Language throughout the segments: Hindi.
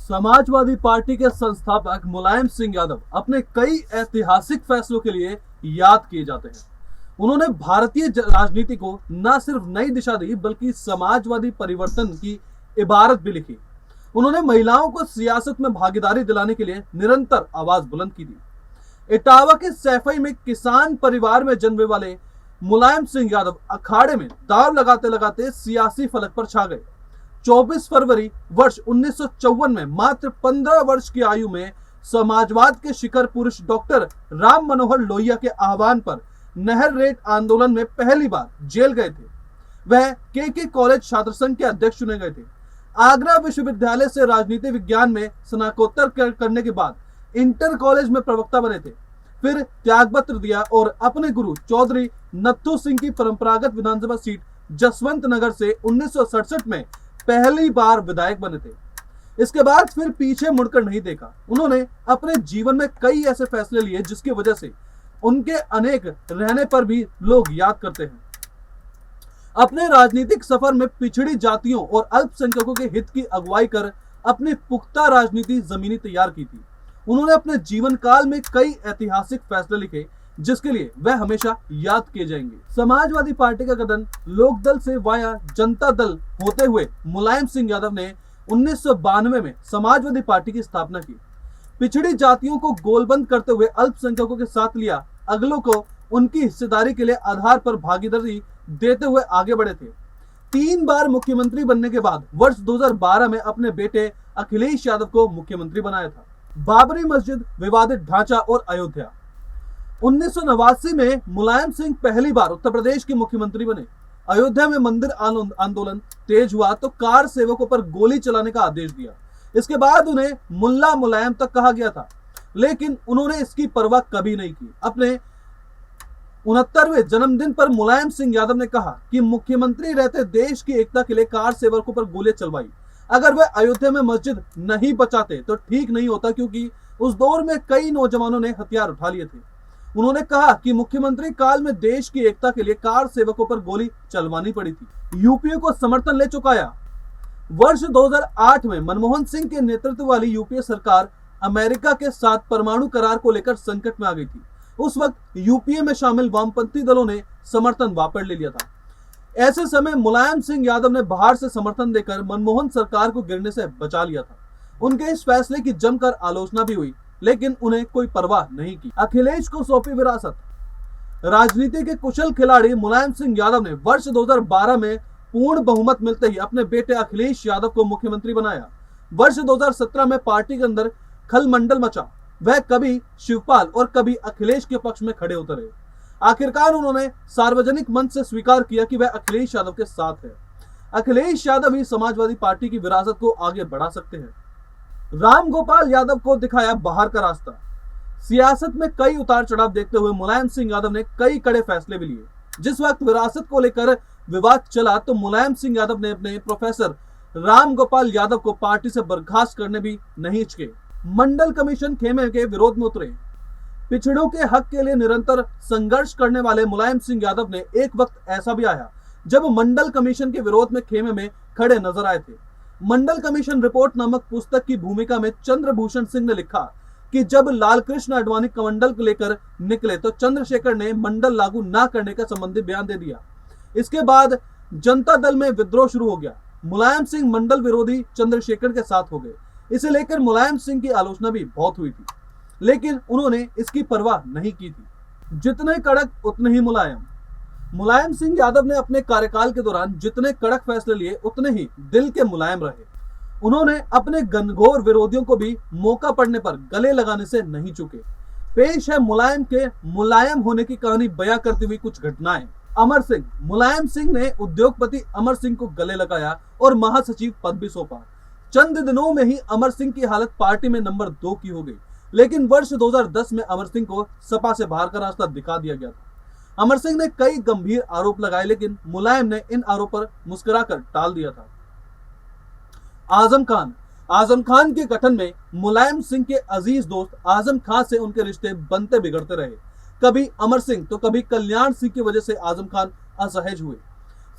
समाजवादी पार्टी के संस्थापक मुलायम सिंह यादव अपने कई ऐतिहासिक फैसलों के लिए याद किए जाते हैं। उन्होंने भारतीय राजनीति को न सिर्फ नई दिशा दी बल्कि समाजवादी परिवर्तन की इबारत भी लिखी। उन्होंने महिलाओं को सियासत में भागीदारी दिलाने के लिए निरंतर आवाज बुलंद की थी। इटावा के सैफई में किसान परिवार में जन्मे वाले मुलायम सिंह यादव अखाड़े में दांव लगाते लगाते सियासी फलक पर छा गए। 24 फरवरी वर्ष 1954 में मात्र 15 वर्ष की आयु में समाजवाद के शिखर पुरुष डॉक्टर राम मनोहर लोहिया के आह्वान पर नहर रेट आंदोलन में पहली बार जेल गए थे। वह के कॉलेज छात्र संघ के अध्यक्ष चुने गए थे। आगरा विश्वविद्यालय से राजनीति विज्ञान में स्नातकोत्तर करने के बाद इंटर कॉलेज में प्रवक्ता बने थे। फिर त्यागपत्र दिया और अपने गुरु चौधरी नत्थू सिंह की परंपरागत विधानसभा सीट जसवंत नगर से 1967 में पहली बार विधायक बने थे। इसके बाद फिर पीछे मुड़कर नहीं देखा। उन्होंने अपने जीवन में कई ऐसे फैसले लिए जिसकी वजह से उनके अनेक रहने पर भी लोग याद करते हैं। अपने राजनीतिक सफर में पिछड़ी जातियों और अल्पसंख्यकों के हित की अगुवाई कर अपनी पुख्ता राजनीति जमीनी तैयार की थी। उन्होंने अपने जीवन काल में कई ऐतिहासिक फैसले लिखे जिसके लिए वह हमेशा याद किए जाएंगे। समाजवादी पार्टी का गठन लोकदल से वाया जनता दल होते हुए मुलायम सिंह यादव ने 1992 में समाजवादी पार्टी की स्थापना की। पिछड़ी जातियों को गोलबंद करते हुए अल्पसंख्यकों के साथ लिया, अगलों को उनकी हिस्सेदारी के लिए आधार पर भागीदारी देते हुए आगे बढ़े थे। 3 बार मुख्यमंत्री बनने के बाद वर्ष 2012 में अपने बेटे अखिलेश यादव को मुख्यमंत्री बनाया था। बाबरी मस्जिद, विवादित ढांचा और अयोध्या। 1989 में मुलायम सिंह पहली बार उत्तर प्रदेश के मुख्यमंत्री बने। अयोध्या में मंदिर आंदोलन तेज हुआ तो कार सेवकों पर गोली चलाने का आदेश दिया। इसके बाद उन्हें मुल्ला मुलायम तक कहा गया था, लेकिन उन्होंने इसकी परवाह कभी नहीं की। अपने 69वें जन्मदिन पर मुलायम सिंह यादव ने कहा कि मुख्यमंत्री रहते देश की एकता के लिए कार सेवकों पर गोलियां चलवाई। अगर वे अयोध्या में मस्जिद नहीं बचाते तो ठीक नहीं होता, क्योंकि उस दौर में कई नौजवानों ने हथियार उठा लिए थे। उन्होंने कहा कि मुख्यमंत्री काल में देश की एकता के लिए कार सेवकों पर गोली चलवानी पड़ी थी। यूपीए को समर्थन ले चुकाया। वर्ष 2008 में मनमोहन सिंह के नेतृत्व वाली यूपीए सरकार अमेरिका के साथ परमाणु करार को लेकर संकट में आ गई थी। उस वक्त यूपीए में शामिल वामपंथी दलों ने समर्थन वापस ले लिया था। ऐसे समय मुलायम सिंह यादव ने बाहर से समर्थन देकर मनमोहन सरकार को गिरने से बचा लिया था। उनके इस फैसले की जमकर आलोचना भी हुई, लेकिन उन्हें कोई परवाह नहीं की। अखिलेश को सौंपी विरासत। राजनीति के कुशल खिलाड़ी मुलायम सिंह यादव ने वर्ष 2012 में पूर्ण बहुमत मिलते ही अपने बेटे अखिलेश यादव को मुख्यमंत्री बनाया। वर्ष 2017 में पार्टी के अंदर खलमंडल मचा। वह कभी शिवपाल और कभी अखिलेश के पक्ष में खड़े होते रहे। आखिरकार उन्होंने सार्वजनिक मंच से स्वीकार किया कि वह अखिलेश यादव के साथ है। अखिलेश यादव ही समाजवादी पार्टी की विरासत को आगे बढ़ा सकते हैं। राम गोपाल यादव को दिखाया बाहर का रास्ता। सियासत में कई उतार चढ़ाव देखते हुए मुलायम सिंह यादव ने कई कड़े फैसले भी लिए। जिस वक्त विरासत को लेकर विवाद चला तो मुलायम सिंह यादव ने अपने प्रोफेसर राम गोपाल यादव को पार्टी से बर्खास्त करने भी नहीं हिचके। मंडल कमीशन खेमे के विरोध में उतरे। पिछड़ों के हक के लिए निरंतर संघर्ष करने वाले मुलायम सिंह यादव ने एक वक्त ऐसा भी आया जब मंडल कमीशन के विरोध में खेमे में खड़े नजर आए थे। मंडल कमीशन रिपोर्ट नामक पुस्तक की भूमिका में चंद्रभूषण सिंह ने लिखा कि जब लालकृष्ण आडवाणी कमंडल को लेकर निकले तो चंद्रशेखर ने मंडल लागू न करने का संबंधी बयान दे दिया। इसके बाद जनता दल में विद्रोह शुरू हो गया। मुलायम सिंह मंडल विरोधी चंद्रशेखर के साथ हो गए। इसे लेकर मुलायम सिंह की आलोचना भी बहुत हुई थी, लेकिन उन्होंने इसकी परवाह नहीं की थी। जितने कड़क उतने ही मुलायम। मुलायम सिंह यादव ने अपने कार्यकाल के दौरान जितने कड़क फैसले लिए उतने ही दिल के मुलायम रहे। उन्होंने अपने घनघोर विरोधियों को भी मौका पड़ने पर गले लगाने से नहीं चूके। पेश है मुलायम के मुलायम होने की कहानी बयां करती हुई कुछ घटनाएं। अमर सिंह। मुलायम सिंह ने उद्योगपति अमर सिंह को गले लगाया और महासचिव पद भी सौंपा। चंद दिनों में ही अमर सिंह की हालत पार्टी में नंबर 2 की हो गई, लेकिन वर्ष 2010 में अमर सिंह को सपा से बाहर का रास्ता दिखा दिया गया था। अमर सिंह ने कई गंभीर आरोप लगाए, लेकिन मुलायम ने इन आरोपों पर मुस्कुराकर टाल दिया था। आजम खान। आजम खान के गठन में मुलायम सिंह के अजीज दोस्त आजम खान से उनके रिश्ते बनते बिगड़ते रहे। कभी अमर सिंह तो कभी कल्याण सिंह की वजह से आजम खान असहज हुए।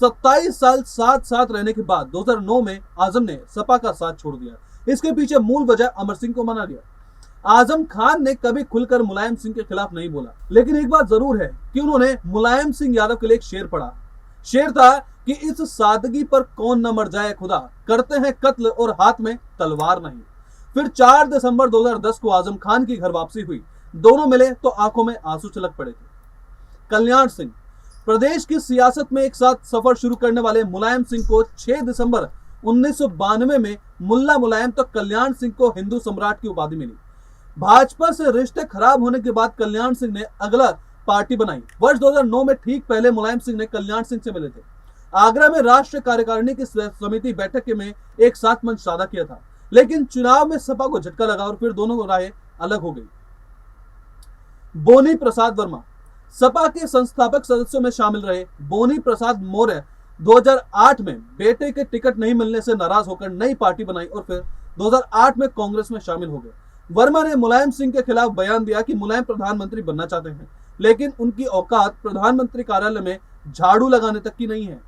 27 साल साथ साथ रहने के बाद 2009 में आजम ने सपा का साथ छोड़ दिया। इसके पीछे मूल वजह अमर सिंह को माना गया। आजम खान ने कभी खुलकर मुलायम सिंह के खिलाफ नहीं बोला, लेकिन एक बात जरूर है कि उन्होंने मुलायम सिंह यादव के लिए एक शेर पढ़ा। शेर था कि इस सादगी पर कौन न मर जाए खुदा, करते हैं कत्ल और हाथ में तलवार नहीं। फिर 4 दिसंबर 2010 को आजम खान की घर वापसी हुई। दोनों मिले तो आंखों में आंसू छलक पड़े थे। कल्याण सिंह, प्रदेश की सियासत में एक साथ सफर शुरू करने वाले मुलायम सिंह को 6 दिसंबर 1992 में मुल्ला मुलायम तो कल्याण सिंह को हिंदू सम्राट की उपाधि मिली। भाजपा से रिश्ते खराब होने के बाद कल्याण सिंह ने अगला पार्टी बनाई। वर्ष 2009 में ठीक पहले मुलायम सिंह ने कल्याण सिंह से मिले थे। आगरा में राष्ट्रीय कार्यकारिणी की समिति बैठक में एक साथ मंच साधा किया था, लेकिन चुनाव में सपा को झटका लगा और फिर दोनों राहें अलग हो गई। बोनी प्रसाद वर्मा, सपा के संस्थापक सदस्यों में शामिल रहे बोनी प्रसाद मौर्य 2008 में बेटे के टिकट नहीं मिलने से नाराज होकर नई पार्टी बनाई और फिर 2008 में कांग्रेस में शामिल हो गए। वर्मा ने मुलायम सिंह के खिलाफ बयान दिया कि मुलायम प्रधानमंत्री बनना चाहते हैं, लेकिन उनकी औकात प्रधानमंत्री कार्यालय में झाड़ू लगाने तक की नहीं है।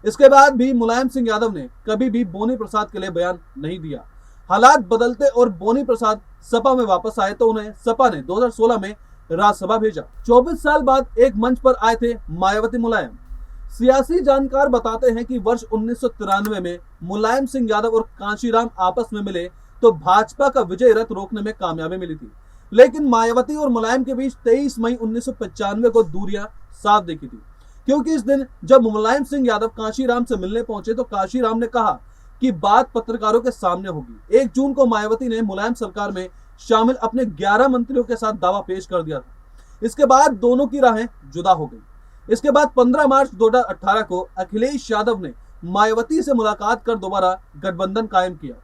इसके बाद भी मुलायम सिंह यादव ने कभी भी बोनी प्रसाद के लिए बयान नहीं दिया। हालात बदलते और बोनी प्रसाद सपा में वापस आए तो उन्हें सपा ने 2016 में राज्यसभा भेजा। 24 साल बाद एक मंच पर आए थे मायावती मुलायम। सियासी जानकार बताते हैं कि वर्ष 1993 में मुलायम सिंह यादव और कांशीराम आपस में मिले तो भाजपा का विजय रथ रोकने में कामयाबी मिली थी, लेकिन मायावती और मुलायम के बीच 23 मई 1995 को दूरियां साफ दिखी थी, क्योंकि इस दिन जब मुलायम सिंह यादव कांशीराम से मिलने पहुंचे तो कांशीराम ने कहा कि बात पत्रकारों के सामने होगी। 1 जून को मायावती ने मुलायम सरकार में शामिल अपने 11 मंत्रियों के साथ दावा पेश कर दिया था। इसके बाद दोनों की राहें जुदा हो गई। इसके बाद 15 मार्च 2018 को अखिलेश यादव ने मायावती से मुलाकात कर दोबारा गठबंधन कायम किया।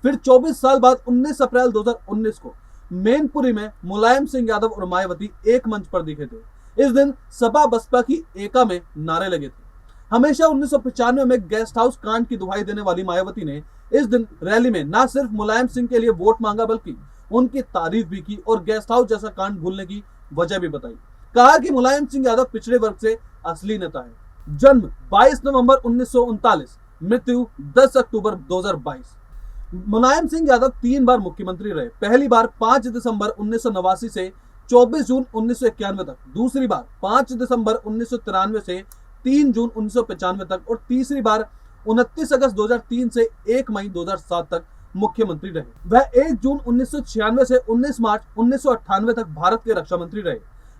फिर 24 साल बाद 19 अप्रैल 2019 को मैनपुरी में मुलायम सिंह यादव और मायावती एक मंच पर दिखे थे। इस दिन सपा बसपा की एका में नारे लगे थे। हमेशा 1995 में गेस्ट हाउस कांड की दुहाई देने वाली मायावती ने इस दिन रैली में न सिर्फ मुलायम सिंह के लिए वोट मांगा बल्कि उनकी तारीफ भी की और गेस्ट हाउस जैसा कांड भूलने की वजह भी बताई। कहा कि मुलायम सिंह यादव पिछड़े वर्ग से असली नेता है। जन्म 22 नवंबर 1939, मृत्यु 10 अक्टूबर 2022। मुलायम सिंह यादव 3 बार मुख्यमंत्री रहे। पहली बार 5 दिसंबर 1989 से 24 जून 1991 तक, दूसरी बार 5 दिसंबर 1993 से 3 जून 1995 तक और तीसरी बार 29 अगस्त 2003 से 1 मई 2007 तक मुख्यमंत्री रहे। वह 1 जून 1996 से 19 मार्च 1998 तक भारत के रक्षा मंत्री रहे।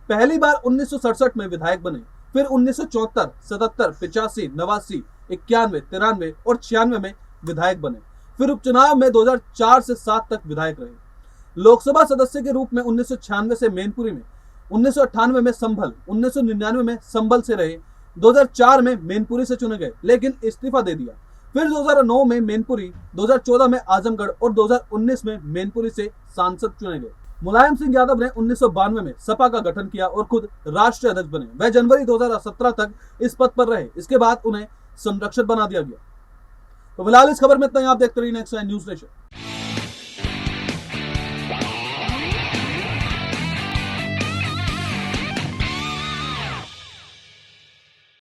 पहली बार 1967 में विधायक बने, फिर 1974, 77, 85, 89, 91, 93 और 96 में विधायक बने। फिर उपचुनाव में 2004 से 7 तक विधायक रहे। लोकसभा सदस्य के रूप में 1996 से मैनपुरी में, 1998 में संभल, 1999 में संभल से रहे। 2004 में मैनपुरी से चुने गए लेकिन इस्तीफा दे दिया। फिर 2009 में मैनपुरी, 2014 में आजमगढ़ और 2019 में मैनपुरी से सांसद चुने गए। मुलायम सिंह यादव ने 1992 में सपा का गठन किया और खुद राष्ट्रीय अध्यक्ष बने। वह जनवरी 2017 तक इस पद पर रहे। इसके बाद उन्हें संरक्षक बना दिया गया। तो फिलहाल इस खबर में इतना ही। आप देखते रहिए नेक्स्ट न्यूज़ नेशन।